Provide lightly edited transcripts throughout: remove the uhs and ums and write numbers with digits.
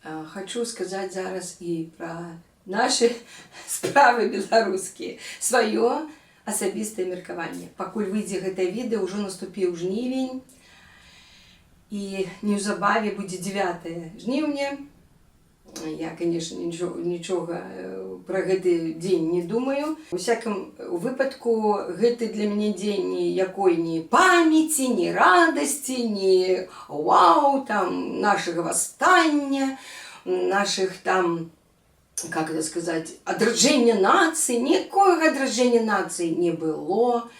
Хочу сказать зараз и про наши справы белорусские, свое асабістае меркаванне. Пакуль выйдзе гэтае відэа, ўжо наступіў жнівень, і неўзабаве будзе 9 жніўня. Я, конечно, нічога пра гэты дзень не думаю. У всякім выпадку, гэты для мяне дзень ніякой ні памяці, ні радасці, ні вау, там, нашага восстання, наших там, как это сказать, адраджэння нацыі. Ніякога адраджэння нацыі не было,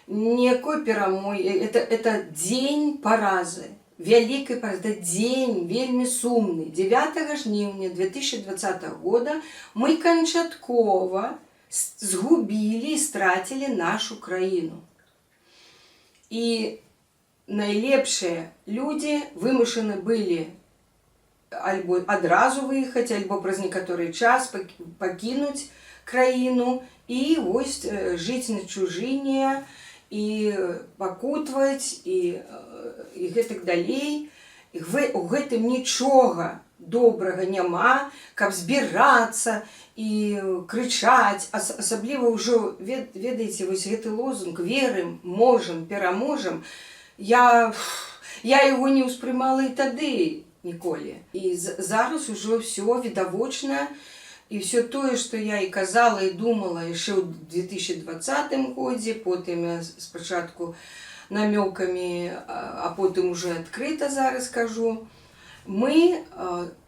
ніякой перамогі. Это дзень паразы. Вялікай паразы, дзень вельмі сумны. 9 жніўня 2020 года мы канчаткова згубілі і страцілі нашу краіну. І найлепшыя людзі вымушаны былі альбо адразу выехаць, альбо праз некаторы час пакінуць краіну і вось жыць на чужыне, і пакутваць, і гэтак далей. У гэтым нічога добрага няма, каб збірацца і крычаць. Асабліва ўжо, ведаеце, вось гэты лозунг «Верым, можам, пераможам». Я яго не ўспрымала і тады ніколі. І зараз ужо ўсё відавочна. І все тое, што я і казала, і думала яшчэ ў 2020 годзе, потым я спачатку намёкамі, а потым уже адкрыта зараз кажу. Мы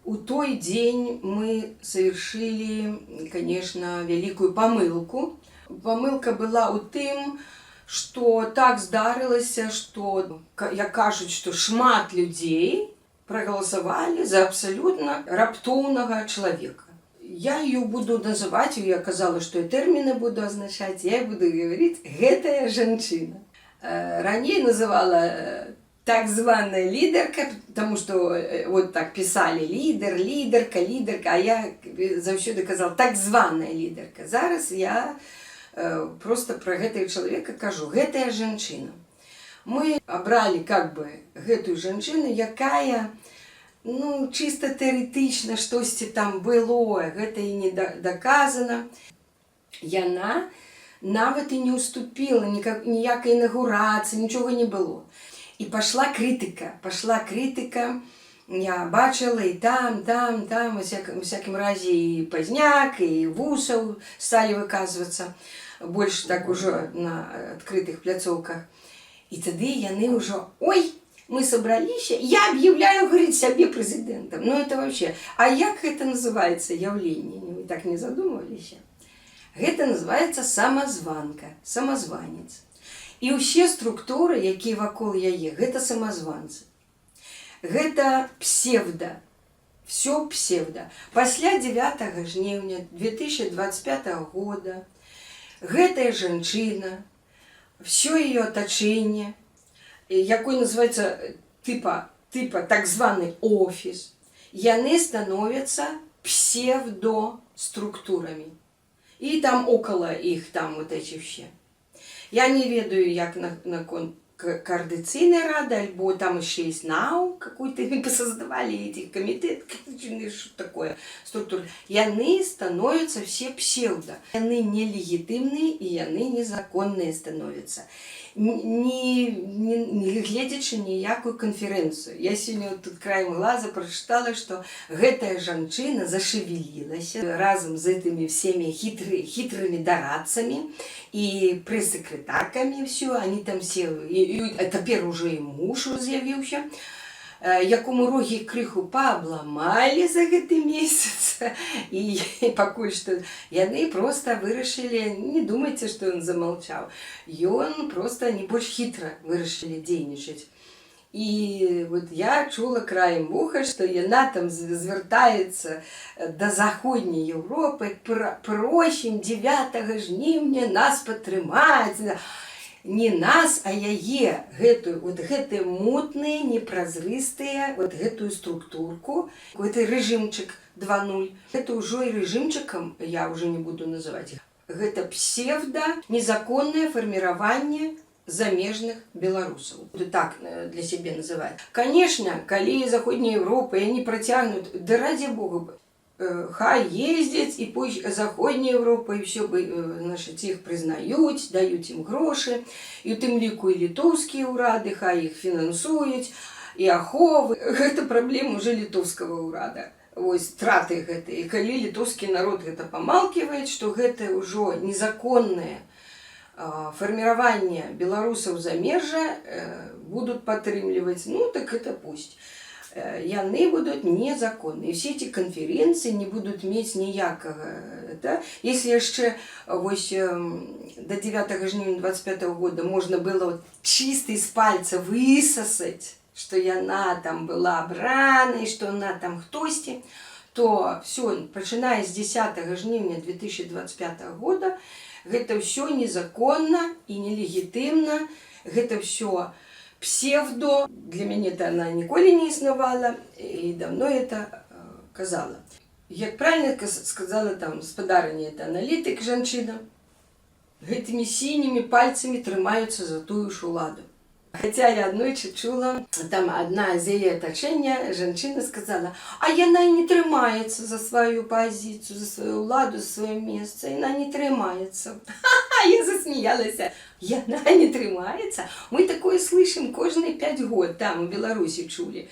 у той дзень мы совершили, конечно, вялікую памылку. Памылка была ў тым, што так здарылася, што, як кажуць, што шмат людзей прагаласавалі за абсалютна раптоўнага чалавека. Я ее буду называть, я казала, что я термины буду означать, я буду говорить «гэтая жанчына». Ранее называла так званая лидерка, потому что вот так писали лидер, лидерка, лидерка, а я заўсёды казала так званая лидерка. Зараз я просто про гэтага человека кажу «гэтая жанчына». Мы обрали как бы гэтую жанчыну, якая чисто тэарэтычна штосьці там было, гэта і не даказана. Яна нават і не ўступіла, ніякай інаўгурацыі, нічога не было. І пашла крытыка, я бачыла і там, у всякім разе і Пазняк, і Вусаў сталі выказвацца, больш так ужо на адкрытых пляцоўках. І тады яны ўжо, ой, мы собрались, я объявляю, говорит, себе президентом. Ну это вообще. А як это называется явление? Вы так не задумывались? Это называется самозванка, самозванец. И все структуры, якія вакол яе, гэта самозванцы. Гэта псевдо. Все псевдо. Пасля 9 жніўня 2025 года гэтая жанчына, все ее оточение, якой называется типа так званый офис, яны становятся псевдоструктурами. И там около их там вот эти все. Я не ведаю, як наконт координаційной рады, альбо там еще есть НАУ, какой-то посоздавали эти комитеты, что такое структура. Яны становятся все псевдо. Яны нелегитимные и яны незаконные становятся. Не глядячы ніякую канферэнцыю. Я сегодня вот тут краем глаза прочитала, что гэтая жанчына зашевелилась разом с этими всеми хитрыми дорадцами и пресс-секретарками все. Они там все, теперь уже и муж з'явіўся, якому рогі крыху паабламалі за гэты месяц. І пакуль што яны просто вырашылі, не думайце, што ён замолчаў. Ён просто не больш хітра вырашылі дзейнічаць. І вот я чула краем вуха, што яна там звяртаецца да заходняй Европы, просім 9 жніўня нас падтрымаць. Не нас, а яе, гэтыя мутныя, непразрыстыя, гэтую структурку, гэты рэжымчык 2.0. Это ўжо і рэжымчыкам я уже не буду называць. Гэта псевдо, незаконное формирование замежных белорусов. Так для себя называют. Конечно, коли Заходняя Европа, и они протянут, да ради бога, хай ездять, и пусть Заходняя Европа, и все, значит, их признают, дают им гроши, и у тым ліку і літоўскія ўрады, хай их фінансуюць, и аховы. Это проблема уже литовского урада. Вось траты гэтыя. І калі літоўскі народ гэта памалкивает, что гэта ўжо незаконное формирование белорусов замежжа будут падтрымліваць, ну так это пусть. Яны будут незаконны. И все эти конференции не будут иметь никакого. Да? Если еще вось, до 9 жнивня 25 года можно было вот чисто из пальца высосать, что яна там была обраной, что она там хтости, то все, начиная с 10 жнивня 2025 года, это все незаконно и нелегитимно, это все псевдо. Для меня это она ніколі не існувала, и давно это казала. Як правильно сказала там спадарыня, это аналитик жанчына, гэтымі синими пальцами трымаюцца за тую ж уладу. Хотя я аднойчы чула, там одна з яе атачэння жанчына сказала, а яна не трымаецца за свою позицию, за свою уладу, за свое место, яна не трымаецца. Я засмеялась. Яна не трымаецца. Мы такое слышим каждые 5 год, там в Беларуси чули.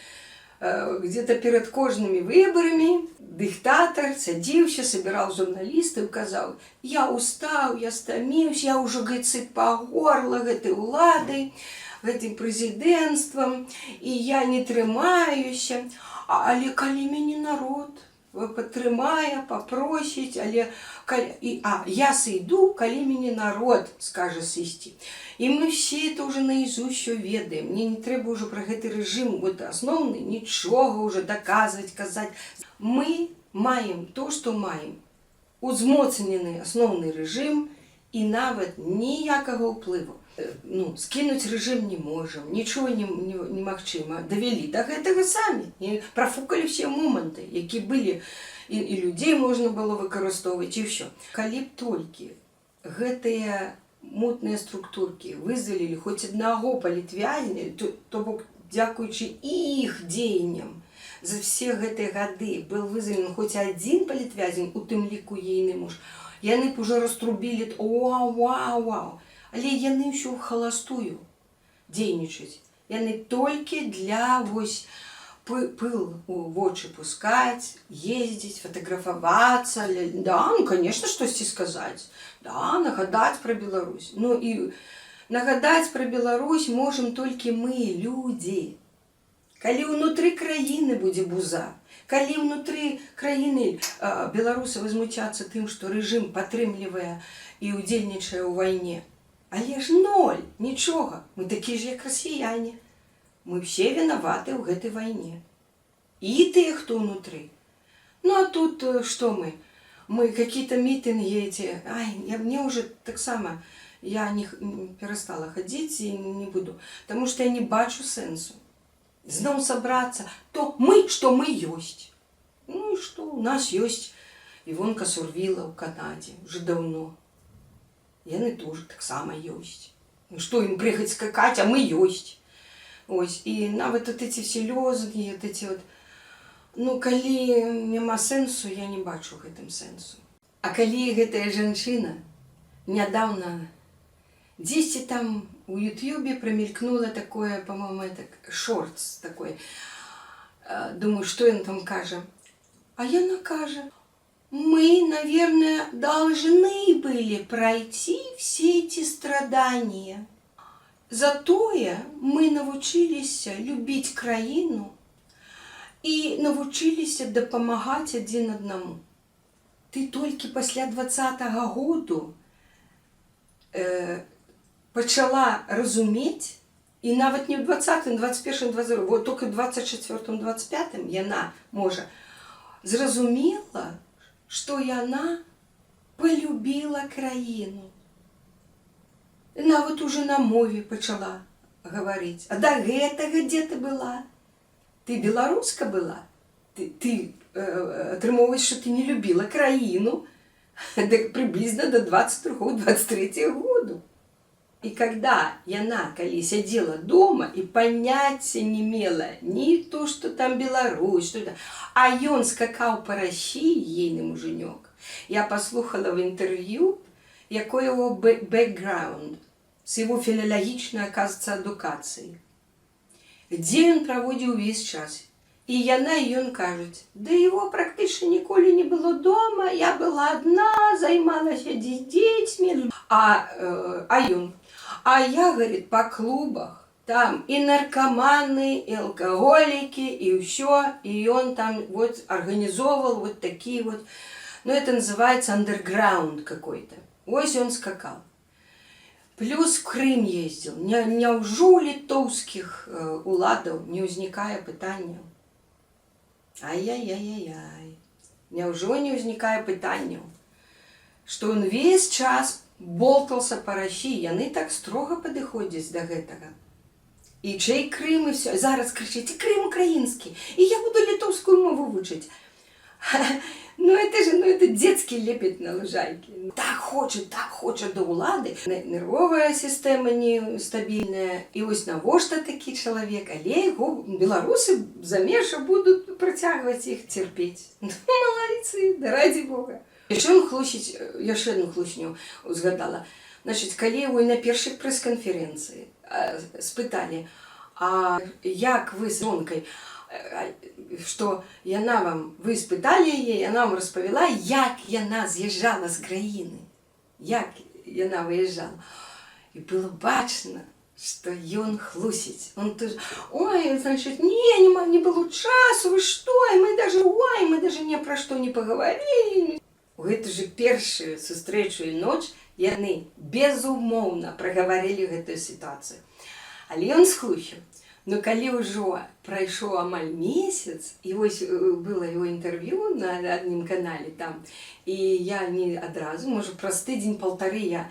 Где-то перед кожными выборами диктатор садился, собирал журналистов и сказал, я устал, я стомился, я уже, говорит, сыт по горло этой уладой, гэтым прэзідэнцтвам, і я не трымаюся, але калі мяне народ падтрымае, папросіць, але я сойду, калі мяне народ скажа сысці. І мы все это уже наизусть все ведаем. Мне не трэба уже про гэты рэжым, вот асноўны, нічога уже доказваць, казаць. Мы маем то, что маем. Узмоцнены асноўны рэжым і нават ніякага ўплыву. Ну, скинуть режим не можем, ничего не магчыма. Довели до гэтага самі. І профукали все моменты, які былі, і людей можна было выкарыстоўваць, і ўсё. Калі б толькі гэтыя мутныя структуркі вызвалілі хоць аднаго палітвязня, то бок, дзякуючы іх дзеянням, за все гэтыя гады был вызвалены хоць адзін палітвязень, у тым ліку ейны муж, яны б уже раструбілі, вау. Але яны ўсё ў халастую дзейнічаць. Яны толькі для вось пыл у вочы пускаць, ездзіць, фотографавацца. Да, ну, конечно, штосьці сказаць. Да, нагадаць пра Беларусь. Ну і нагадаць пра Беларусь можам толькі мы, людзі. Калі ўнутры краіны будзе буза, калі ўнутры краіны беларусы возмуцяцца тым, што рэжым падтрымлівае і ўдзельнічае ў вайне, але ж ноль, нічога. Мы такие же, як расіяне. Мы все виноваты ў гэтай вайне. І тыя, хто ўнутры. Ну а тут что мы? Мы какие-то митинги эти. Мне уже так само, я не перестала ходить и не буду. Потому что я не бачу сенсу. Зноў собраться, то мы, что мы есть. Ну и что? У нас есть Івонка Сурвіла ў Канаде уже давно. Яны тоже так само ёсць. Ну что им прыгаць скакать, а мы ёсць. Ось. І нават вот эти все лозунги, вот эти вот, ну калі няма сэнсу, я не бачу гэтым сэнсу. А калі гэтая жанчына нядаўна дзесьці там у Ютьюбе промелькнуло такое, по-моему, это шортс такой. Думаю, что он там кажа? А яна кажа, мы, наверное, должны были пройти все эти страдания. Затое мы научились любить краину и научились допомагать один одному. Ты только после 20-го года почала разуметь, и нават не в 20-м, 21-м, 22-м, вот только в 24-м, 25-м яна, можа, зразумела, что яна полюбила краину. Нават уже на мове почала говорить. А до гэтага где ты была? Ты белоруска была? Ты атрымоўваеш, что ты не любила краину приблизно до 22-23 года. И когда яна, калі сядзела дома и понятия не мела ни то, что там Беларусь, что это, а ён скакал по России, ейный муженек. Я послухала в интервью, якой его бэкграунд, с его филологичной, оказывается, адукацией. Где он проводил весь час. И яна, и он кажуть, да его практически ніколі не было дома, я была одна, займалась детьми, а я, говорит, по клубах, там и наркоманы, и алкоголики, и все, и он там вот организовывал вот такие вот, ну это называется андерграунд какой-то. Ось он скакал. Плюс в Крым ездил. Няўжо у літоўскіх уладаў не ўзнікае пытанняў? Ай-яй-яй-яй. Няўжо не ўзнікае пытанняў, што он весь час болтался по России, яны так строга падыходзяць да гэтага. І чэй Крым, і все. Зараз крычыце, Крым украінскі, і я буду літоўскую мову вучыць. Ну это детский лепет на лужайке. Так хочет до улады. Нервовая система нестабильная. И ось навошта такі чалавек, але яго беларусы замеша будут протягивать их терпеть. Ну, молодцы, да ради Бога. Яшчэ одну хлусню узгадала. Значит, калі его на першай прэс-канферэнцыі спыталі, а як вы з жонкай, что яна вам, вы спыталі яе, яна вам распавяла, як яна з'язджала з краіны, як яна выязджала. І было бачна, што ён хлусіць. Он тоже, ой, значит, не было часу, вы што, мы даже ни про што не поговорили. У гэту же першую сустрэчу і ноч яны безумоўна прагаварылі гэтую сітуацыю. Але ён схлусіў. Но калі ўжо прайшоў амаль месяц, і вось было его інтэрв'ю на адным канале там, і я не адразу, можа, праз тыдзень-паўтары я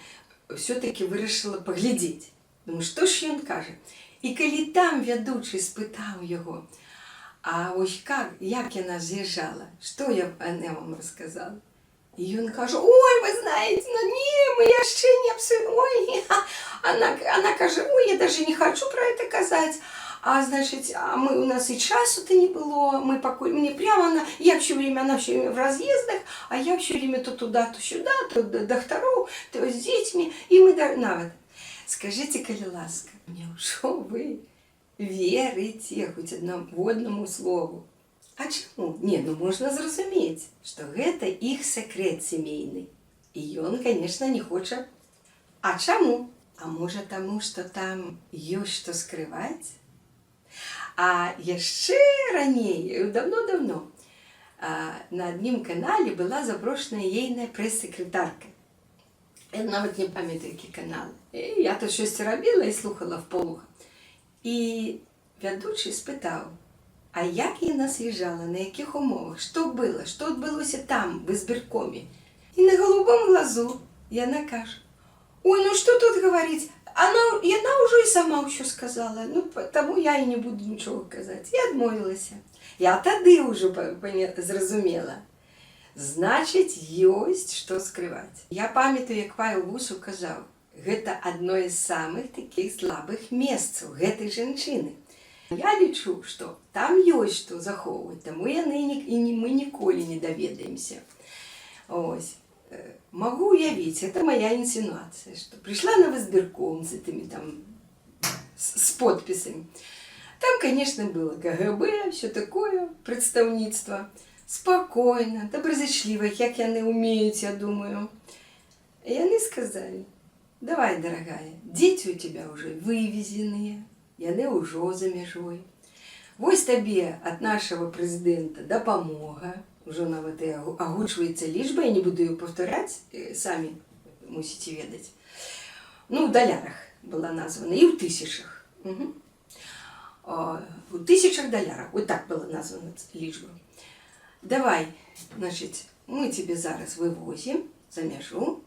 все-таки вырашыла паглядзець. Думаю, што ж ён кажа? І калі там вядучы спытаў яго, а вось як яна з'язджала, што я вам расказала? И он кажет, ой, вы знаете, ну не, мы яшчэ не абсолютно, ой, она кажет, ой, я даже не хочу про это казать, а значит, у нас и часу-то не было, мы покой, мне прямо она все время в разъездах, а я все время то туда, то сюда, то до докторов, то с детьми, и мы нават. Скажите, калі ласка, няўжо вы верыце хоть одному слову? А чаму? Не, ну можна зразумець, што гэта іх сакрэт сямейны. І ён, конечно, не хоча. А чаму? А можа таму, што там ёсць што скрываць? А яшчэ раней, давно-давно, на адным канале была запрошена ейная прэс-сакратарка. Я нават не памятаю, які канал. Я то щось рабіла і слухала вполуха. І вядучы спытаў, а як яна з'язджала, на якіх умовах, што было, што адбылося там, в избиркоме. І на голубом глазу яна кажа, ой, ну что тут говорить, яна ўжо і сама ўсё сказала, ну, таму я і не буду нічога казаць. Я адмовілася. Я тады ўжо зразумела. Значыць, ёсць што скрываць. Я памятаю, як Павел Гусаў казаў, гэта адно з самых такіх слабых месцаў гэтай жанчыны. Я лічу, што там ёсць што захоўваць, таму мы ніколі не даведаемся. Ось. Могу уявить, это моя инсинуация, что пришла на избирком с этими там, с подписями. Там, конечно, было КГБ, все такое, представництво. Спокойно, доброзычливо, как яны умеют, я думаю. И они сказали, давай, дорогая, дети у тебя уже вывезенные, яны ўжо за мяжой. Вось табе от нашего президента дапамога. Уже нават и агучваецца лічба, я не буду ее повторять, сами мусите ведать. Ну, в долярах была названа, и в тысячах. Угу. В тысячах доляров, вот так была названа лічба. Давай, значит, мы тебе зараз вывозим за мяжу,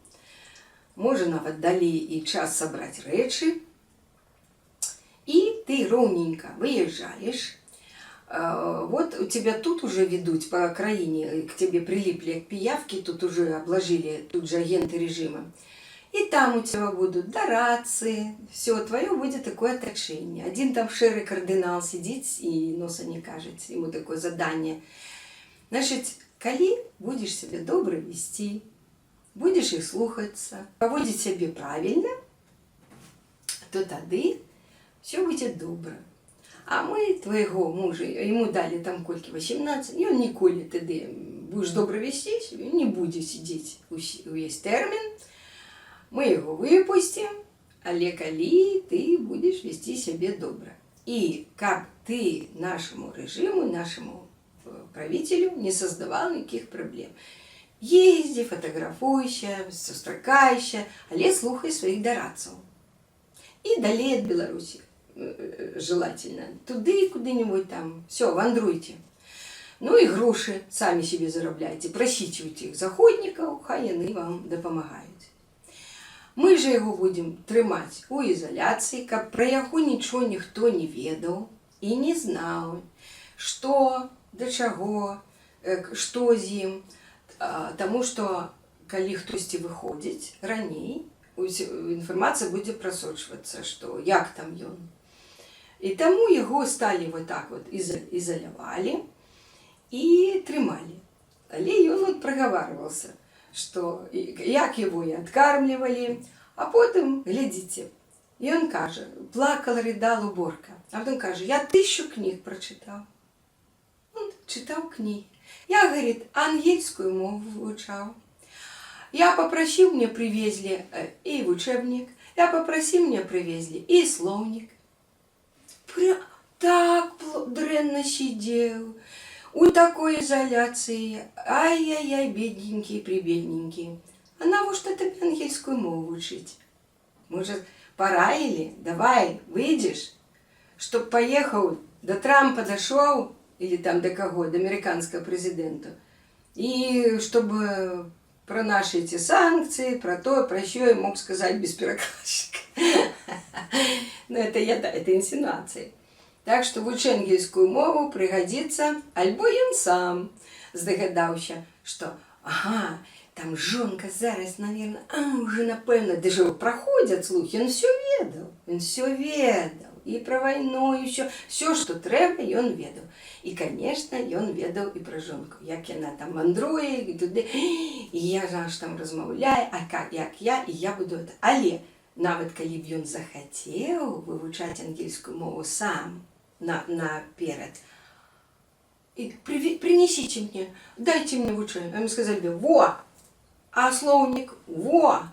можа нават далі і час собрать рэчы, и ты ровненько выезжаешь. Вот у тебя тут уже ведут по краине, к тебе прилипли к пиявке, тут уже обложили, тут же агенты режима. И там у тебя будут дорадцы, все, твое будет такое отношение. Один там шерый кардинал сидит и носа не кажет, ему такое задание. Значит, коли будешь себя добро вести, будешь их слухаться, поводить себя правильно, то тады все будет добро. А мы твоего мужа, ему дали там кольки 18, и он ніколи тады будешь добро вести себя, не будет сидеть весь термин, мы его выпустим, але калі ты будешь вести себя добро. И как ты нашему режиму, нашему правителю не создавал никаких проблем. Езди, фотографуйся, сустракайся, але слухай своих дорадцев. И далее от Беларуси желательно. Туды куда-нибудь там. Все, вандруйте. Ну и гроши сами себе заробляйте. Просите у тих заходников, хай яны вам допомагають. Мы же его будем трымаць у изоляции, каб про яго ничего никто не ведал и не знал, что, до чаго, что з ім. Тому что, калі хтосьці выходзіць раней, информация будет просочвацца, что як там ён. И тому его стали вот так вот изолировали и трымали. Але он вот проговаривался, что як его и откармливали, а потом, глядите, и он каже, плакал, рыдал уборка. А потом каже, я 1000 книг прочитал. Он читал книги. Я, говорит, ангельскую мову выучал. Я попросил, мне привезли и учебник. Я попросил, мне привезли и словник. Так дрянно сидел. У такой изоляции. Ай-яй-яй, бедненький, прибедненький. А навошта тебе ангельскую мову учить? Может, пора или? Давай, выйдешь? Чтоб поехал, до Трампа дошел, или там до кого, до американского президента. И чтобы про наши эти санкции, про то, про что я мог сказать без перекладчика. Но это инсинуации. Так что вучи ангельскую мову пригодится, альбо ён сам здогадался, что ага, там жонка зараз, наверное, уже напевно, даже проходят слухи, он все ведал. И про войну, и все, что треба, и он ведал. И, конечно, он ведал и про жонку. Як яна там мандрує, і туди, і я ж там розмовляю, як я буду это. Але, навіть коли б він захотів вивчати ангельську мову сам, наперед, и принесите мне, дайте мне учение. А мне сказали, во, а словник, во,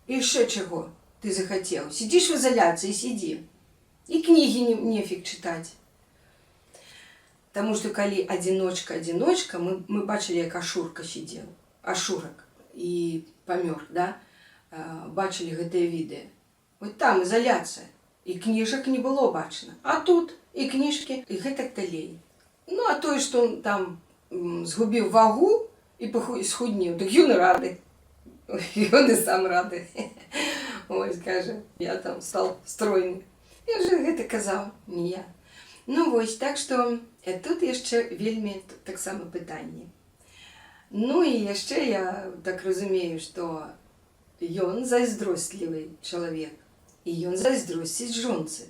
и еще чего ты захотел. Сидишь в изоляции, сиди. И книги нефиг читать. Потому что, коли одиночка, мы бачили, як Ашурка сидел, Ашурок, и помер, да? Бачили гэтыя відэа. Вот там изоляция. И книжек не было бачно. А тут и книжки, и гэтак далей. Ну, а то, что он там згубил вагу и схуднил, так ён рады. И он и сам рады. Ой, скажи, я там стал стройный. Я вже гэта казаў, не я. Ну вось, так што тут яшчэ вельмі таксама пытанне. Ну і яшчэ я так разумею, што ён зайздростлівы чалавек. І ён зайздросціць жонцы.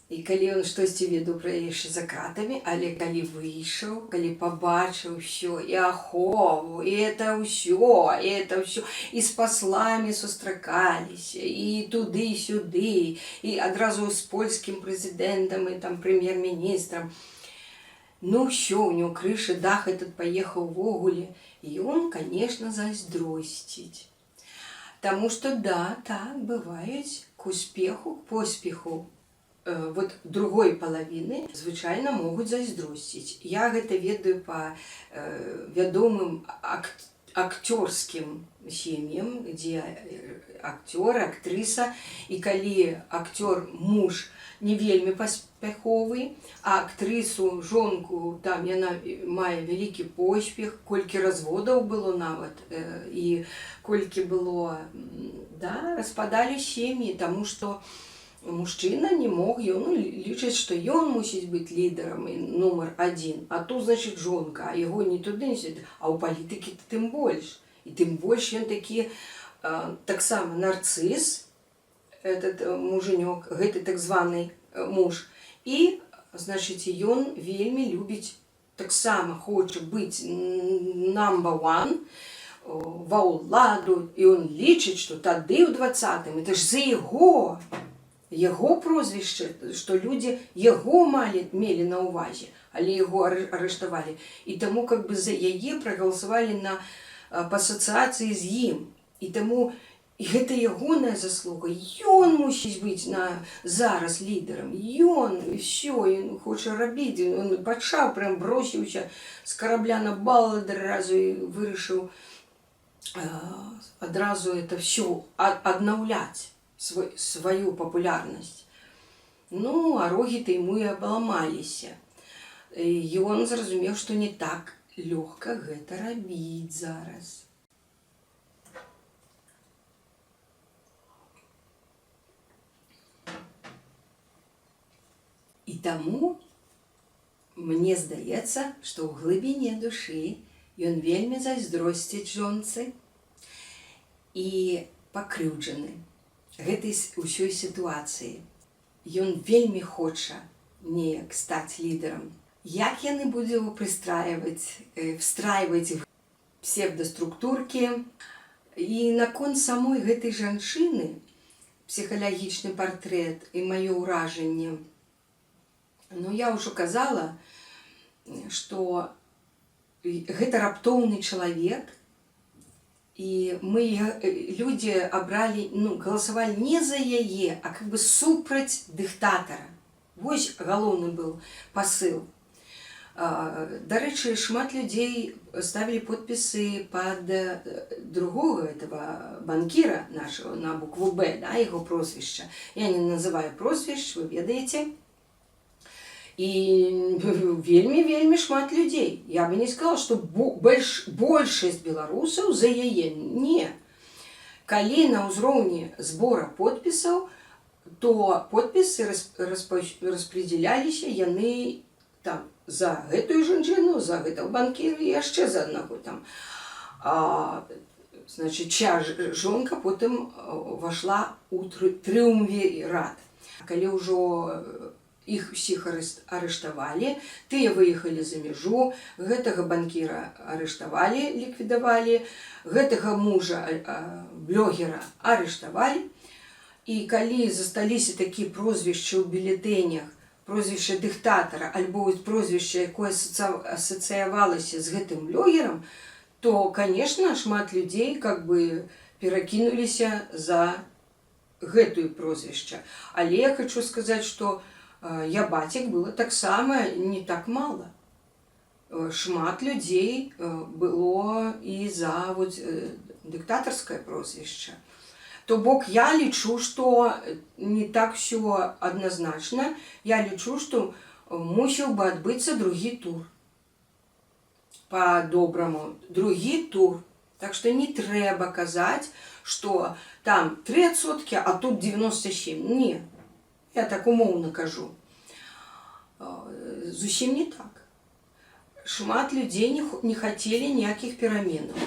І калі ён штосьці ведаў пра яшчэ за кратамі, але калі выйшаў, калі пабачыў ўсё, і ахову, і это ўсё, і з паслами сустракаліся, і туды-сюды, і адразу з польскім прэзідэнтам і там прэм'ер-міністрам. Ну ўсё, у него крыша, дах этот поехал ввогуле. І он, конечно, зайздросціць. Тому что, да, так, бывает, к успеху, к поспеху вот другой половины звычайно могуць зайздросціць. Я гэта ведаю по вядомым акцёрскім сем'ям, где актер, актрыса, і калі актер муж не вельмі паспяховы, а актрысу, жонку, там яна мае вялікі поспех, колькі разводаў было нават, і колькі было, да, распадалі сем'і, таму што мужчина не мог, ён лічыць, што ён мусіць быць лідарам нумар 1, а тут, значит, жонка, а яго не туды, а ў палітыкі тым больш. І тым больш ён такі таксама нарцис, этот муженек, гэты так званы муж, і значыць ён вельмі любіць, таксама хоча быць number one ва ўладу, і он лічыць, што тады ў 20-м это ж за яго прозвішча, што людзі яго мелі на ўвазе, але яго арыштавалі, і таму как бы за яе прагаласавалі па асацыяцыі з ім, і таму гэта ягоная заслуга, ён мусіць быць зараз лідарам, ён і все, ён хоча рабіць, ён пачаў, прям бросіўся з карабля на бал адразу і вырашыў адразу это все аднаўляць сваю папулярнасць. Ну, а рогі-то яму і абаламаліся. Ён зразумеў, што не так лёгка гэта рабіць зараз. І таму мне здаецца, што ў глыбіні душы ён вельмі зайздросціць жонцы і пакрыўджаны гэтай усёй сітуацыі. Ён вельмі хоча неяк стаць лідарам. Як яны будзе его встраивать в псевдоструктуркі. І наконт самой гэтай жанчыны, псіхалагічны партрэт і маё ўражанне, ну, я ўжо казала, што гэта раптоўны чалавек, і мы, людзі, абралі, ну, галасавалі не за яе, а как бы супраць дыктатара. Вось галоўны быў пасыл. Дарэчы, шмат людзей ставілі подпісы пад другога этого банкіра нашего на букву Б, да, яго прозвішча. Я не называю прозвішч, вы ведаеце. І вельмі шмат людзей. Я бы не сказала, што большасць беларусаў за яе. Не. Калі на ўзроўні збора подпісаў, то подпісы распределяліся яны там за гэтую жанчыну, за гэтага банкіра і яшчэ за аднаго там. Значыць, чья жонка потым вошла ў трыумвірат. Калі ўжо іх усіх арыштавалі, тыя выехалі за мяжу, гэтага банкіра арыштавалі, ліквідавалі, гэтага мужа, блогера арыштавалі. І калі засталіся такія прозвішчы ў бюлетэнях, прозвішча дыктатара, альбо прозвішча, якое асацыявалася з гэтым блогерам, то, конечно, шмат людзей как бы перакінуліся за гэтую прозвішча. Але я хочу сказаць, што я бацік было таксама не так мала. Шмат людзей было і за вот дыктатарскае прозвішча. То бок я лічу, што не так все адназначна. Я лічу, што мусіў бы адбыцца другі тур. По-добраму, другі тур. Так што не трэба казаць, што там 3%, а тут 97%. Не. Я так умоўна кажу. Зусім не так. Шмат людзей не хацелі ніякіх пераменаў.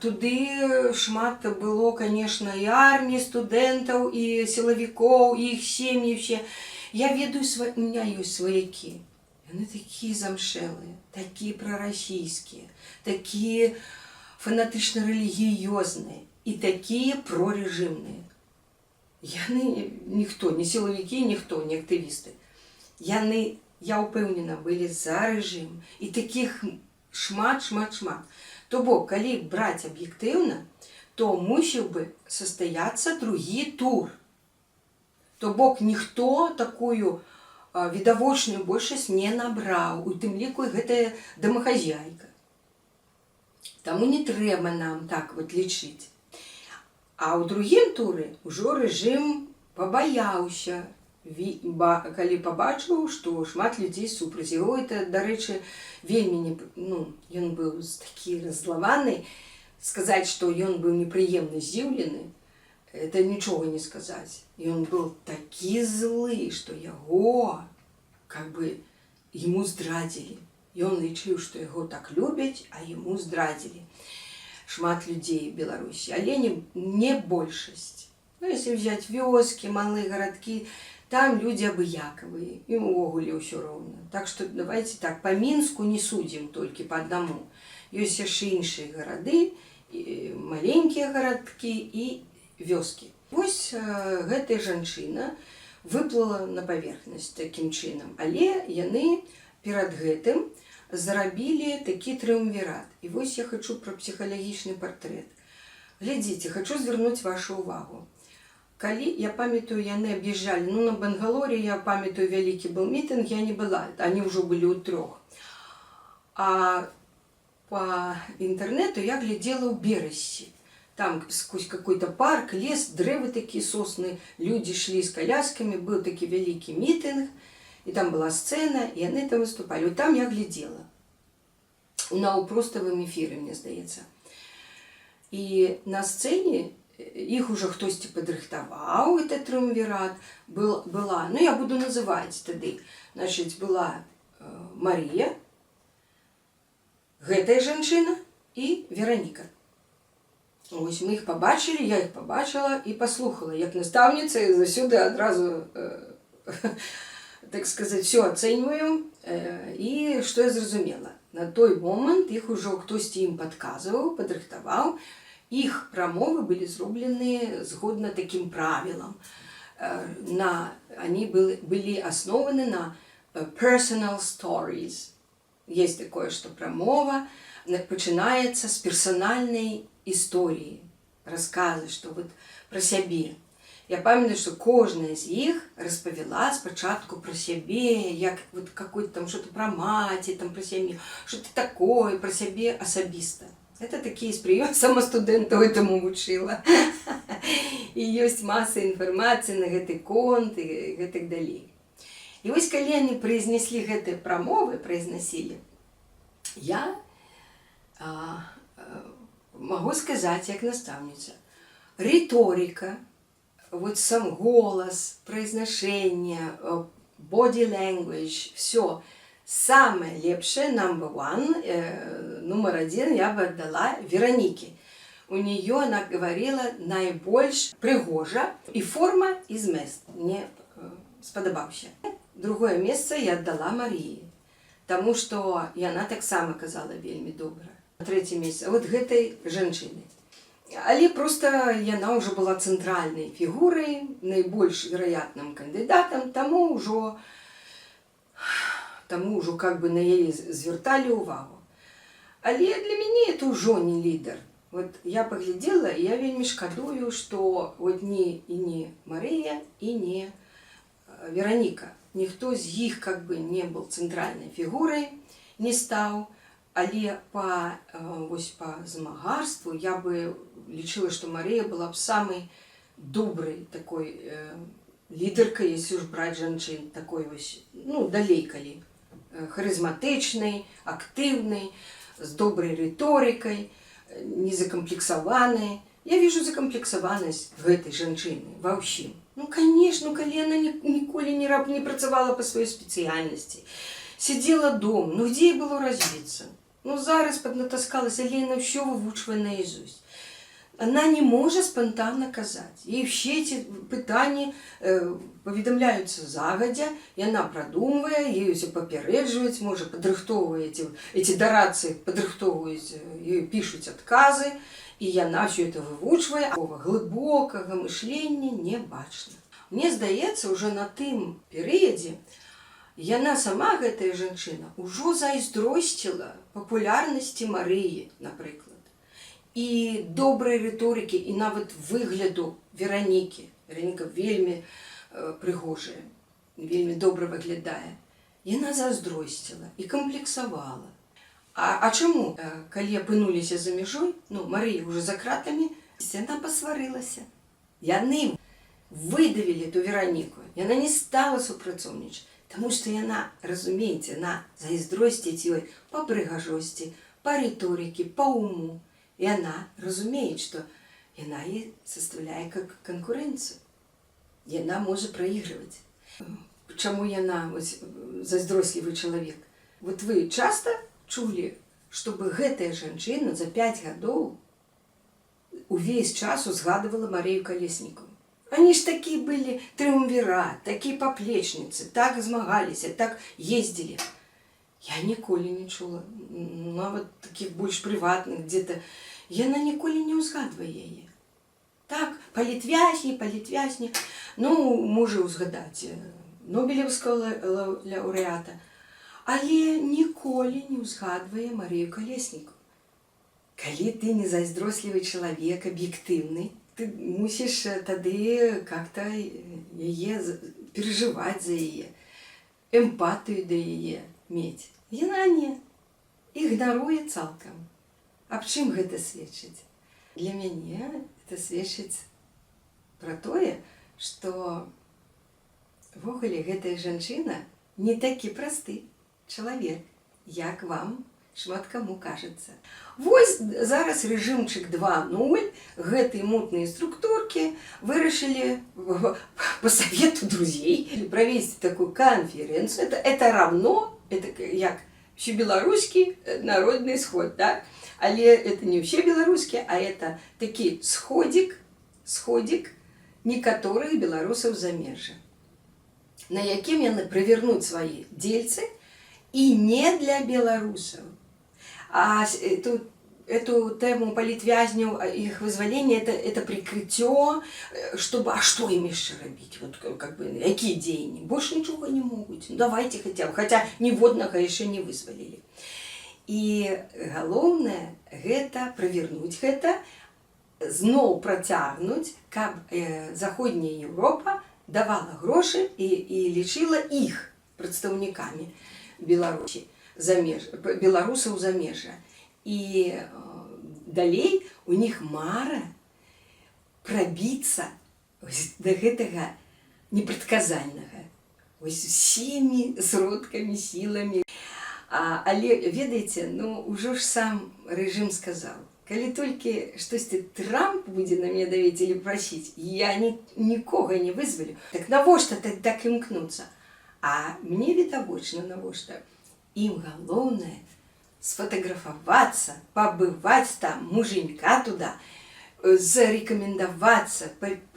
Туды шмат было, конечно, і арміі, студэнтаў, і сілавікоў, і іх сем'і ўсе. Я ведаю, у меня ёсць сваякі. Яны такія замшэлыя, такія прарасійскія, такія фанатычна-рэлігіёзныя і такія прорэжымныя. Яны ніхто, не сілавікі, ніхто, не актывісты. Яны, я ўпэўнена, былі за рэжым. І такіх шмат. То бок, калі браць аб'ектыўна, то мусіў бы састаяцца другі тур. То бок, ніхто такую відавочную большасць не набраў, у тым ліку гэтая домахазяйка. Таму не трэба нам так вот лічыць. А ў другім туры ўжо рэжым пабаяўся, калі пабачыў, што шмат людзей супраць яго. Это, дарэчы, вельмі, ён быў такі раззлаваны. Сказаць, што ён быў непрыемна здзіўлены, это нічога не сказаць. Ён быў такі злы, што яго, как бы, яму здрадзілі. Ён лічыў, што яго так любяць, а яму здрадзілі. шмат людзей в Беларусі, але не большасць. Ну, если взять вёскі, малыя гарадкі, там людзі абыякавыя, і ўвогуле ўсё роўна. Так што давайте так, па Мінску не судзім толькі па аднаму. Ёсць яшчэ іншыя гарады, маленькія гарадкі і вёскі. Вось гэтая жанчына выплыла на паверхнасць такім чынам, але яны перад гэтым зарабілі такі трыумвірат. І вось я хачу пра псіхалагічны партрэт. Глядзіце, хачу звярнуць вашу ўвагу. Калі, я памятаю, яны аб'язджалі, на Бангалоре, я памятаю, вялікі быў мітынг, я не была, они ўжо былі ў 3. А по інтэрнету я глядзела ў Берасці. Там сквозь какой-то парк, лес, дрэвы такія, сосны, людзі шлі з коляскамі, быў такі вялікі мітынг, і там была сцэна, і яны там выступалі. Там я глядзела. На проставым эфіры, мне здаецца. І на сцэне іх уже хтосьці падрыхтаваў, этот трыумвірат, была, ну я буду называць тады, значыць, была Марія, гэтая жанчына і Вераніка. Ось мы іх пабачылі, я іх пабачыла і паслухала, як настаўніца, і заўсёды адразу, так сказаць, все ацэньваю. І што я зразумела? На той момант іх ужо хтосьці ім падказваў, падрыхтаваў. Іх прамовы былі зроблены згодна такім правілам. Они былі аснованы на personal stories. Есть такое, што прамова пачынаецца з персанальнай истории, рассказы, что вот про сябе. Я памятаю, что кожная из них распавяла спочатку про сябе, як вот какой-то там что-то про маці, там про сям'ю, что-то такое про сябе асабіста. Это такие из приём, сама студэнтаў этому вучыла. І ёсць маса інфармацыі на гэты конт і гэтак далей. І вось калі яны произнеслі гэтыя прамовы, я могу сказать, як настаўніца, риторика, вот сам голос, произношение, body language, все самое лепшее, number one, номер 1 я бы отдала Веронике. У нее она говорила наибольш пригожа, и форма и змест мне сподобався. Другое место я отдала Марии, потому что и она так само казала вельмі добра. Третье место вот гэтай жанчыны. Але просто яна уже была центральной фигурой, наибольш вероятным кандидатом, тому уже как бы на яе звертали увагу. Але для мяне это ўжо не лидер. Вот я поглядела, и я вельмі шкадую, что вот не Мария и не Вероника. Никто из них как бы не был центральной фигурой, не стал. Але по змагарству я бы лічыла, что Мария была б самой доброй такой лидеркой, если уж брать жанчын, такой далей калі, харизматичной, активной, с доброй риторикой, не закомплексованной. Я вижу закомплексованность в этой жанчыны во всем. Ну, конечно, калі она ніколі не працавала по своей специальности, сидела дома, ну где ей было развиться? Ну, зараз поднатаскалась, але она все вывучивает наизусть. Она не может спонтанно казать. Ей все эти пытания поведомляются загодя, и она продумывая, ей все попередживать, может подрыхтовывать эти дорации, подрыхтовывать, ей пишут отказы, и она все это вывучивает. Такого глубокого мышления не бачно. Мне здаецца, уже на тым перыядзе яна сама, гэтая жанчына, ужо зайздросціла папулярнасці Марыі, напрыклад, і добрай рыторыкі, і нават выгляду Веронікі. Вероніка вельмі прыгожая, вельмі добра выглядае. Яна зайздросціла і камплексавала. А чаму, калі апынуліся за мяжой, Марыя уже за кратамі, яна пасварылася. Яны выдавілі эту Вероніку, яна не стала супрацоўнічаць. Потому что она, разумеете, она зайздросціць ёй по прыгажости, по риторике, по уму. И она разумеет, что она ей составляет как конкуренцию. И она может проигрывать. Почему она зайздросливый человек? Вот вы часто чули, чтобы гэтая жанчына за 5 гадоў увесь час узгадывала Марию Колесникову. Они ж такие были триумвират, такие поплечницы, так змагались, так ездили. Я ніколі не чула, нават таких больш прыватных где-то. Яна ніколі не ўзгадвае яе. Так, палітвязні, ну, можа ўзгадаць Нобелевского лаўрэата, але ніколі не ўзгадвае Марію Колесникову. Калі ты не зайздрослівы чалавек, аб'ектыўны, ты мусіш тады как-то яе перажываць за яе, эмпатыю да яе мець. Яна не, ігнаруе цалкам. Аб чым гэта сведчыць? Для мяне это сведчыць пра тое, што ввогуле гэтая жанчына не такі просты чалавек, як вам шмат каму кажется. Вось зараз рэжымчык 2.0 гэтай мутнай структуркі вырашылі по совету друзей провести такую конференцию. Это равно, это як всебеларускі народный сход, да? Але это не всебеларускі, а это такі сходик некаторых беларусаў замежжа, на якім яны правернуць свае дзельцы і не для беларусаў. А эту тему политвязняў, их вызволения, это прикрытие, чтобы, а что им еще робить? Вот как бы, какие дзеянні? Больше ничего не могут. Ну, давайте хотя бы, хотя ніводнага еще не вызволили. И галоўнае, гэта правернуць гэта, зноў працягнуць, каб заходняя Европа давала грошы и лічыла іх прадстаўнікамі Беларусі. Беларусаў замежжа. І далей у них мара прабіцца да гэтага непрадказальнага усімі сродкамі, сіламі. Але ведаеце, ну ўжо ж сам рэжым сказаў, калі толькі штосьці Трамп будзе на мяне давіць или прасіць, я нікога не вызвалю. Так навошта так імкнуцца? А мне відавочна навошта. Им галоўнае сфотографоваться, побывать там, муженька туда, зарекомендоваться,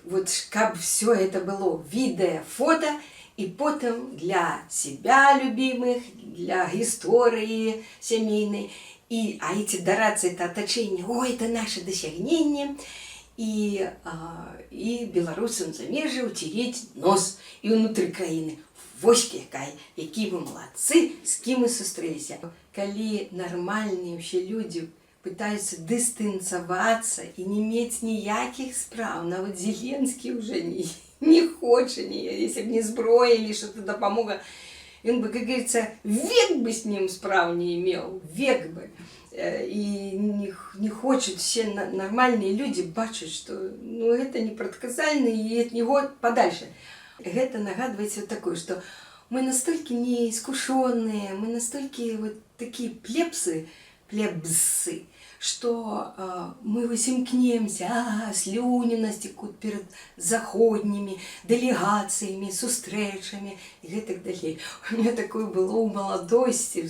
вот как все это было видео, фото, и потом для себя любимых, для истории семейной, а эти дараться, это оточение, ой, это наше досягнение, и белорусам замежжа утереть нос и внутри краины. Вось якія вы молодцы, з кім мы сустрэліся. Калі нармальныя ўсе людзі пытаюцца дыстанцавацца і не мець ніякіх спраў, нават Зеленскі ўжо не хоча, если б не зброя или что-то дапамога, ён бы, как говорится, век бы с ним спраў не имел, век бы. И не хочуць все нормальные люди бачыць, что ну, это непрадказальна и от него подальше. Это нагадывает вот такое, что мы настолько неискушенные, мы настолько вот такие плебсы, что мы высімкнемся, слюни нас текут перед заходними делегациями, сустрэчами и так далее. У меня такое было у молодости.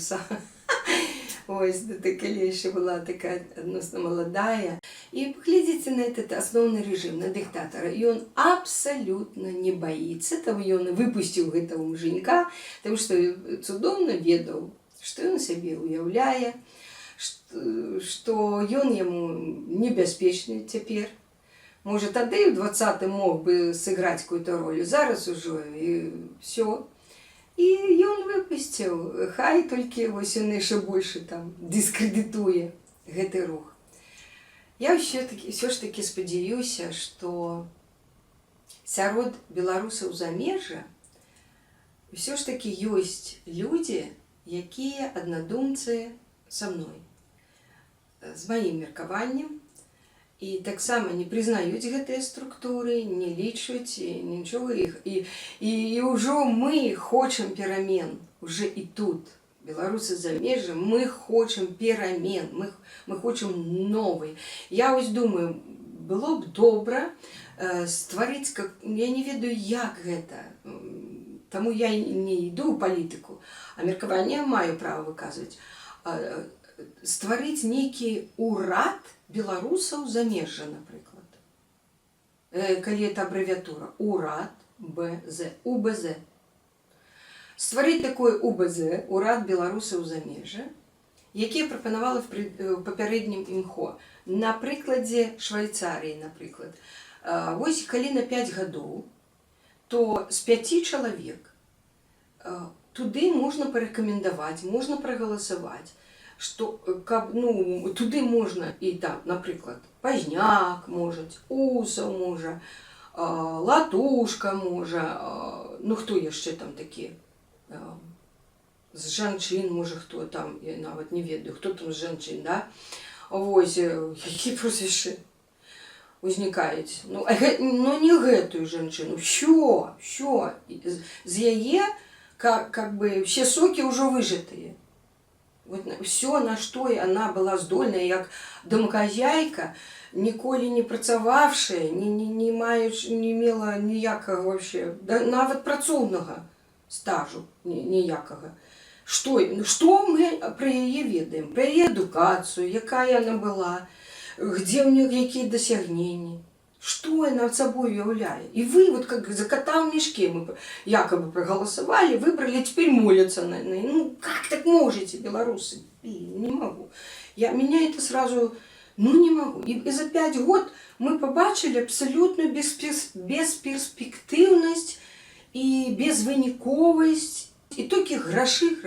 Ось, калі яшчэ была такая адносна маладая. І паглядзіце на этот асноўны рэжым, на дыктатара. І ён абсалютна не баіцца, там ён выпусціў гэтага муженька, таму што цудоўна ведаў, што ён сябе ўяўляе, што ён яму небяспечны цяпер. Можа, тады ў 20-м мог бы сыграць какую-то роль, зараз ужо і все. І ён выпусціў, хай толькі вось ён яшчэ больше там дыскрэдытуе гэты рух. Я все ж таки спадзяюся, што сярод беларусаў замежжа все ж таки ёсць людзі, якія аднадумцы са мной, з маім меркаваннем, і таксама не прызнаюць гэтыя структуры, не лічуць нічога іх. І ўжо мы хочам перамен, уже і тут. Беларусы замежжа, мы хочам перамен, мы хочам новый. Я ось думаю, было б добра стварыць, я не ведаю, як гэта, таму я не іду ў палітыку, а меркаванне маю права выказваць. стварыць нейкі ўрад беларусаў замежжа, напрыклад. Калі это абрэвіатура УРАД УБЗ. Стварыць такое УБЗ, урад беларусаў замежжа, якія прапанавала в папярэднім імхо. На прыкладзе Швейцарыі, напрыклад. Вось калі на 5 гадоў, то з 5 чалавек туды можна парэкамендаваць, можна прагаласаваць, што туды можна і там, напрыклад, Пазняк можа, Усаў можа, Латушка можа, ну хто яшчэ там такі? З жанчын, можа, хто там, я нават не ведаю, хто там з жанчын, да? Вось, які прозвішчы узнікаюць. Ну, не гэтую жанчыну, всё, з яе, как бы, все соки ўжо выжатыя. Вот все, на што яна была здольная, як домахазяйка, ніколі не працававшая, не мела ніякага вообще, нават працоўнага стажу ніякага. Што мы пра яе ведаем? Пра яе адукацыю, якая яна была, где ў нее якія дасягненні, што яна сабой уяўляе. І вы, вот как за кота в мешке, мы якобы проголосовали, выбрали, теперь молятся на ней. Ну, как так можете, белорусы? Не могу. Меня это сразу, не могу. И за 5 год мы побачили абсолютную бесперспективность и безвыніковасць. І толькі грашы,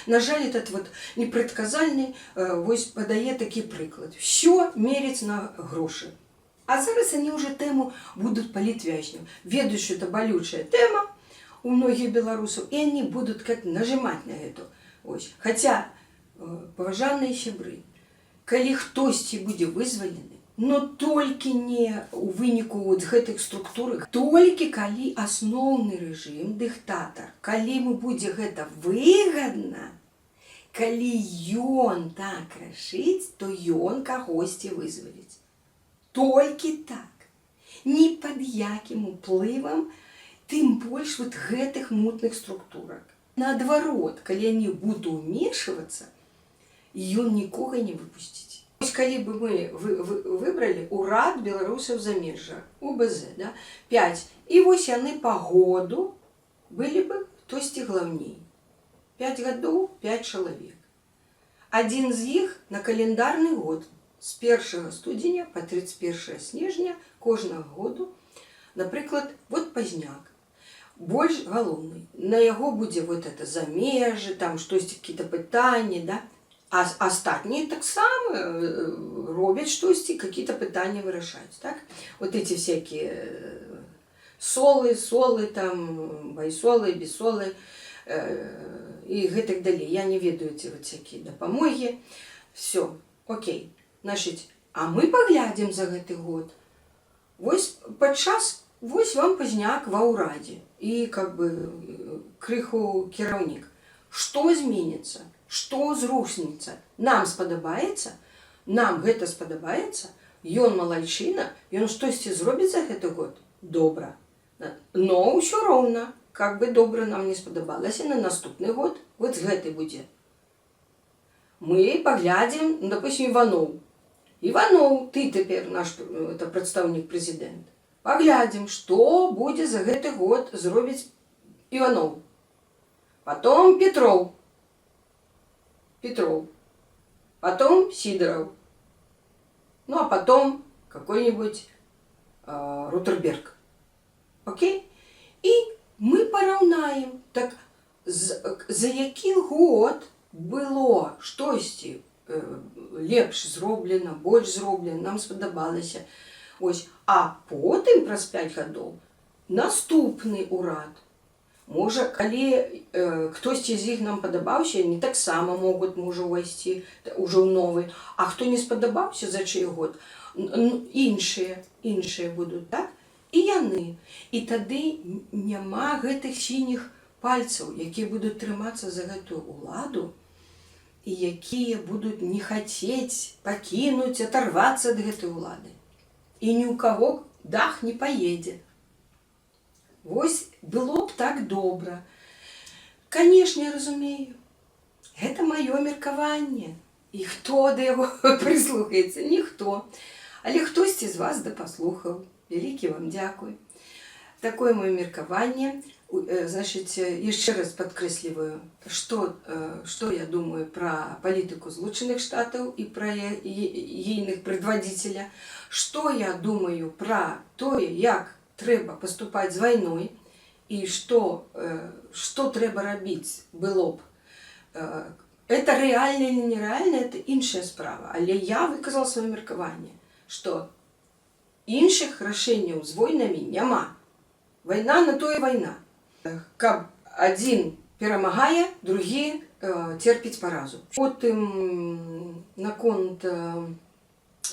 на жаль, этот вот непредказальный вось падае такі прыклад. Все меряць на грошы. А зараз они уже тему будут палітвязням. Ведаюць, что это болючая тема у многих белорусов, и они будут как нажимать на эту. Ось. Хотя, паважаныя сябры, калі хтосьці будзе вызвалены, но толькі не у выніку вот гэтых структурах, толькі калі асноўны рэжым, дыктатар, калі ему будзе гэта выгадна, калі ён так рашыць, то ён кагосьці вызваліць. Толькі так. Ні пад якім уплывам, тым больш вот гэтых мутных структурах. Наадварот, калі они будуць умешвацца, ён нікога не выпусціць. Вось калі бы мы выбрали урад беларусаў замежжа, УБЗ, да, 5, і вось яны па году былі бы хтосьці главней. 5 гадоў, 5 чалавек. Адзін з іх на календарны год, з 1 студзеня по 31 снежня кожнага году, напрыклад, вот Пазняк, больш галоўны. На яго будзе вот это замежжа, там штосьці, какие-то пытанні, да? А астатнія таксама робяць штосьці, какие-то пытанні вырашаюць, так? Вот эти всякие солы, там, байсолы, бесолы и гэтак далей. Я не ведаю эти вот всякие дапамогі. Все, окей. Значит, а мы поглядим за гэты год. Вось падчас, вось вам Пазняк ва ўрадзе и как бы крыху кіраўнік. Што зменіцца? Што зрушніцца? Нам спадабаецца? Нам гэта спадабаецца? Ён малайчына? Ён штосьці зробіць за гэты год? Добра. Но ўсё роўна, как бы добра нам не спадабалася на наступны год, вот гэты будзе. Мы паглядзім, допустим, Иванов. Иванов, ты цяпер наш прадстаўнік прэзідэнт. Паглядзім, што будзе за гэты год зробіць Иванов. Потом Петров. Потом Сидоров. Ну, а потом какой-нибудь Рутерберг. Окей? И мы параўнаем, так за які год было штосьці лепш зроблена, больш зроблена, нам спадабалася. Ось. А потым, праз 5 гадоў, наступны урад. Можа, калі хтосьці з іх нам падабаўся, они таксама могуць, можа, увайсці ўжо ў новы. А хто не спадабаўся за чый год, іншыя будуць, так? І яны. І тады няма гэтых сініх пальцаў, якія будуць трымацца за гэтую ўладу, і якія будуць не хацець пакінуць, аторвацца ад гэтай улады. І ні ў каго дах не паедзе. Вось было б так добра. Канешне, разумею. Гэта маё меркаванне. І хто до його прислухається? Ніхто. Але хтось із вас допослухав. Велике вам дякую. Такое моє міркування. Значит, еще раз подкресливаю, что я думаю про политику Злучених Штатів і про їхніх предводителя, що я думаю про то, як треба поступати з війною, і що треба робити було б. Это реально или нереально, это інша справа. Але я виказала своє міркування, що інших рішень з війнами нема. Війна на то і війна. Каб один перемагає, другий терпить поразу. Потім наконт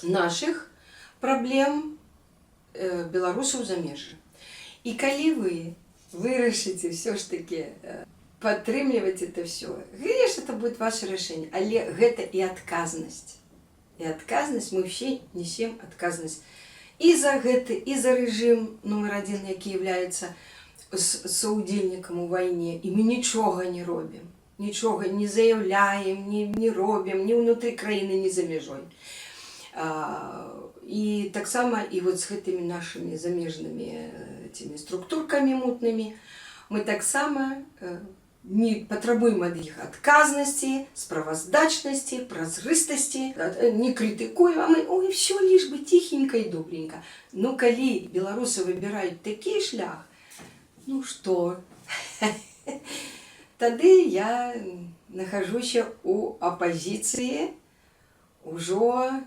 наших проблем беларусаў замежжа. І калі вы вырашыце все ж таки падтрымліваць это все, конечно, это будет ваше решение, але гэта і адказнасць. І адказнасць, мы все несем адказнасць і за гэты, і за рэжым номер 1, які является соудзельнікам у вайне, і мы нічога не робім, нічога не заяўляем, не робім, ні ўнутры краіны, ні за мяжой. І таксама і вот з гэтымі нашымі замежнымі этими структуркамі мутнымі мы таксама не патрабуем ад іх адказнасці, справаздачнасці, празрыстасці, не крытыкуем, а мы, ой, все лишь бы тихенько і добренько. Ну, калі беларусы выбіраюць такі шлях, ну что, тады я нахожуся у апозіцыі ўжо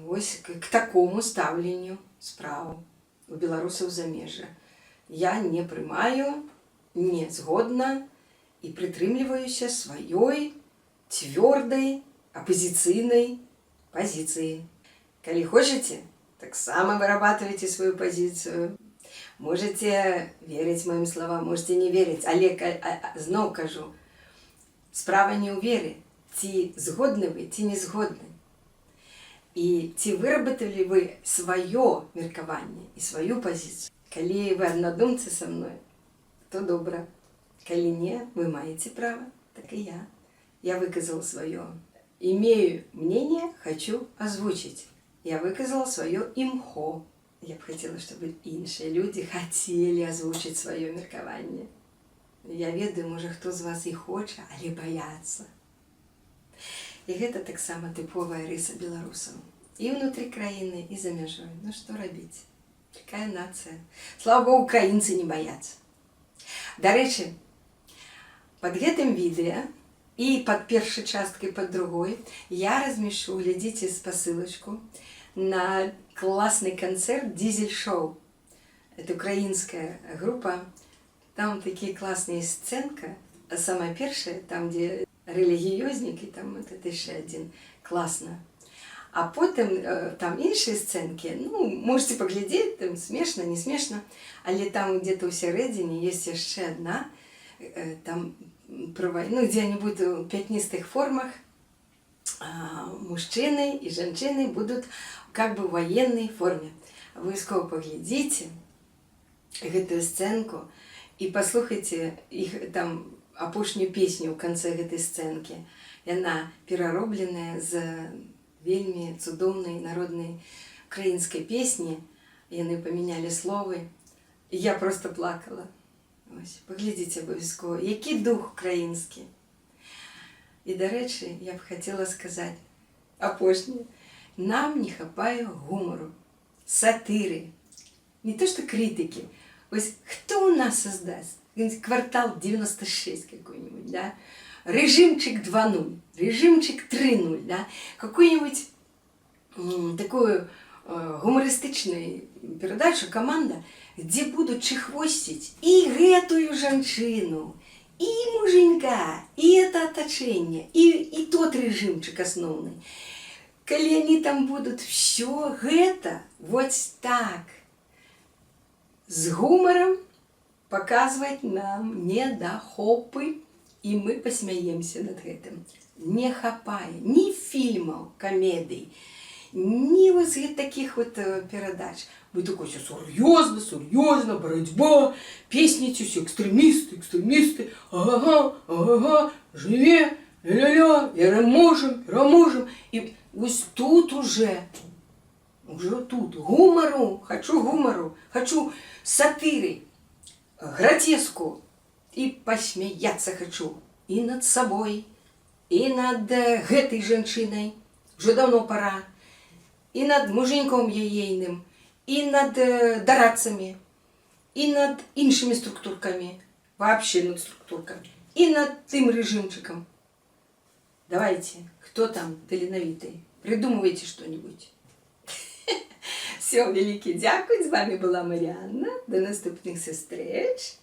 ось к такому стаўленню справу у беларусаў замежжа. Я не прымаю, не згодна і прытрымліваюся сваёй цвёрдай апозіцыйнай пазіцыі. Калі хочаце, таксама вырабатывайце сваю пазіцыю. Можете верить моим словам, можете не верить, але зноў кажу, справа не ў вере, ці згодны вы, ці не згодны. І ці выработали вы сваё меркаванне і сваю пазіцыю. Калі вы аднадумцы са мной, то добра. Калі не, вы маеце права, так і я. Я выказала свое. Имею мнение, хочу озвучить. Я выказала свое имхо. Я б хотела, чтобы іншыя люди хотели озвучить свое меркаванне. Я ведаю, можа, хто з вас і хоча, але баяцца. І гэта таксама тыповая рыса беларусаў. І ўнутры краіны, і за мяжой. Ну што рабіць? Такая нацыя. Слава Богу, украінцы не баяцца. Дарэчы, пад гэтым відэа і пад першай часткай, пад другой я размещу, глядзіце спасылачку, на классный концерт «Дизель-шоу». Это украинская группа. Там такие классные сценка. А самая первая, там, где религиозник, и там вот это еще один. Классно. А потом там іншие сценки. Ну, можете поглядеть, там смешно, не смешно. Але там где-то у середине есть еще одна. Там про войну, где они будут в пятнистых формах. Мужчины и женщины будут как бы в военной форме. Обовязково поглядите эту сценку и послухайте их там апошнюю песню в конце этой сценки. И она переробленная з вельми цудоўнай народной украинской песни. И они поменяли словы. И я просто плакала. Ось, поглядите обовязково. Який дух український. І, до речі, я б хотіла сказати, апошнє, нам не хапає гумору, сатири, не то що критики. Ось хто у нас создаст? Квартал 96 какой-нибудь, да? Режимчик 2.0, режимчик 3.0, да? Какую-нибудь такую гумористичную передачу, команда, где будут чехвостить и гэтую жанчыну, и муженька, и это оточение, и тот режимчик основный. Калі они там будут все гэта вот так с гумором показывать нам недохопы, и мы посмеемся над гэтым. Не хапая ни фильмов, комедий, ни вот таких вот передач. Вы такой все серьезно, борьба, песни все экстремисты, ага, живе, ля-ля-ля, переможем. І ось тут уже тут гумору, хочу сатири, гротеску. И посмеяться хочу и над собой, и над этой женщиной, уже давно пора, и над муженьком ейным, и над дарацами, и над іншими структурками, вообще над структурками, и над тем режимчиком. Давайте, кто там талановитый, придумывайте что-нибудь. Все, великий дякую, з вами була Маріанна, до наступних зустріч.